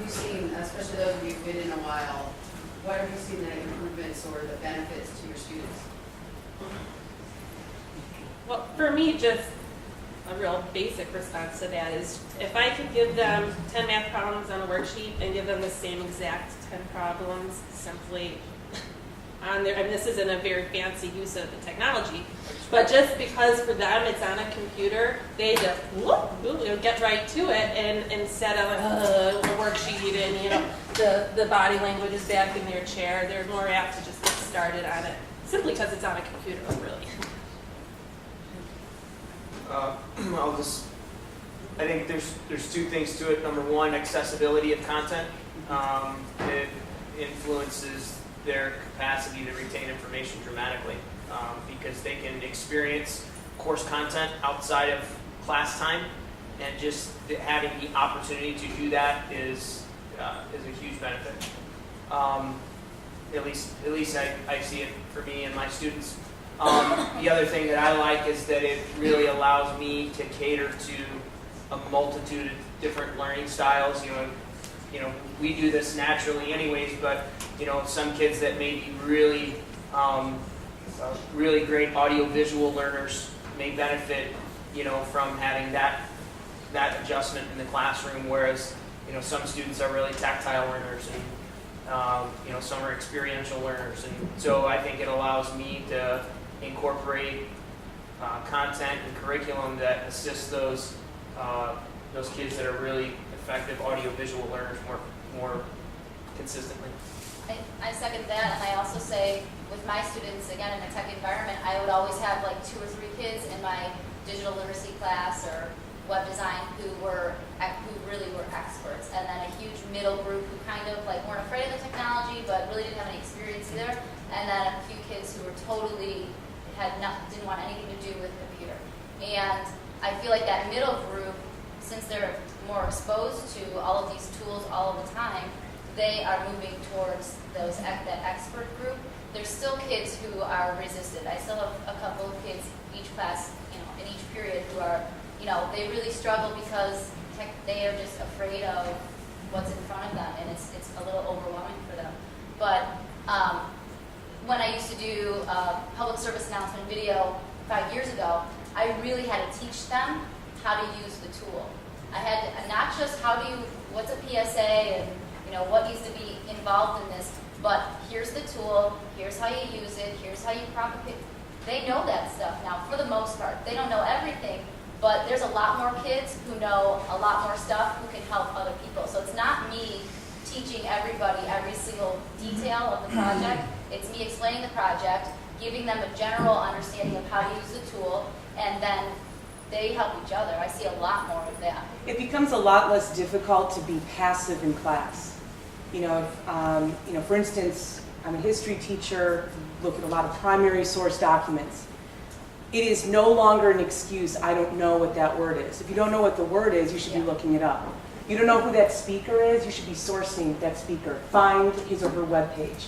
you seen, especially those of you who've been in a while, what have you seen the improvements or the benefits to your students? Well, for me, just a real basic response to that is if I could give them 10 math problems on a worksheet and give them the same exact 10 problems simply on there, and this isn't a very fancy use of the technology, but just because for them it's on a computer, they just get right to it, and instead of a worksheet and the body language is back in their chair, they're more apt to just get started on it simply because it's on a computer, really. I think there's two things to it. Number one, accessibility of content. It influences their capacity to retain information dramatically because they can experience course content outside of class time, and just having the opportunity to do that is a huge benefit. At least I see it for me and my students. The other thing that I like is that it really allows me to cater to a multitude of different learning styles. We do this naturally anyways, but some kids that may be really great audio-visual learners may benefit, from having that adjustment in the classroom, whereas, some students are really tactile learners, and some are experiential learners, and so I think it allows me to incorporate content and curriculum that assists those kids that are really effective audio-visual learners more consistently. I second that, and I also say with my students, again, in a tech environment, I would always have like 2 or 3 kids in my digital literacy class or web design who really were experts, and then a huge middle group who kind of like weren't afraid of the technology but really didn't have any experience either, and then a few kids who were totally didn't want anything to do with computer. And I feel like that middle group, since they're more exposed to all of these tools all of the time, they are moving towards that expert group. There's still kids who are resistant. I still have a couple of kids each class, in each period who are, they really struggle because they are just afraid of what's in front of them, and it's a little overwhelming for them. But when I used to do public service announcement video 5 years ago, I really had to teach them how to use the tool. I had to, not just what's a PSA and what needs to be involved in this, but here's the tool, here's how you use it, here's how you propagate. They know that stuff now, for the most part. They don't know everything, but there's a lot more kids who know a lot more stuff who can help other people. So it's not me teaching everybody every single detail of the project. It's me explaining the project, giving them a general understanding of how to use the tool, and then they help each other. I see a lot more of that. It becomes a lot less difficult to be passive in class. For instance, I'm a history teacher, look at a lot of primary source documents. It is no longer an excuse, I don't know what that word is. If you don't know what the word is, you should be looking it up. You don't know who that speaker is, you should be sourcing that speaker. Find his or her webpage.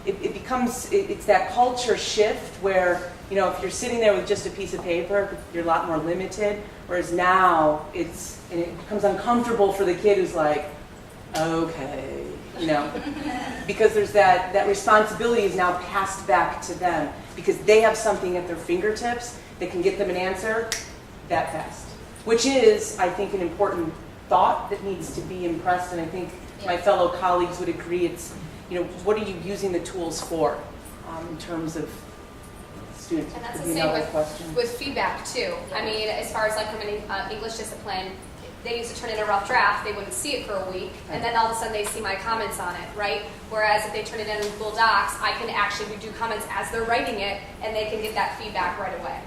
It's that culture shift where, if you're sitting there with just a piece of paper, you're a lot more limited. Whereas now, it becomes uncomfortable for the kid who's like, okay, because there's that responsibility is now passed back to them because they have something at their fingertips that can get them an answer that fast, which is, I think, an important thought that needs to be impressed, and I think my fellow colleagues would agree. It's, what are you using the tools for in terms of students? And that's the same with feedback too. I mean, as far as like from an English discipline, they used to turn in a rough draft, they wouldn't see it for a week, and then all of a sudden they see my comments on it, right? Whereas if they turn it in Google Docs, I can actually do comments as they're writing it, and they can get that feedback right away.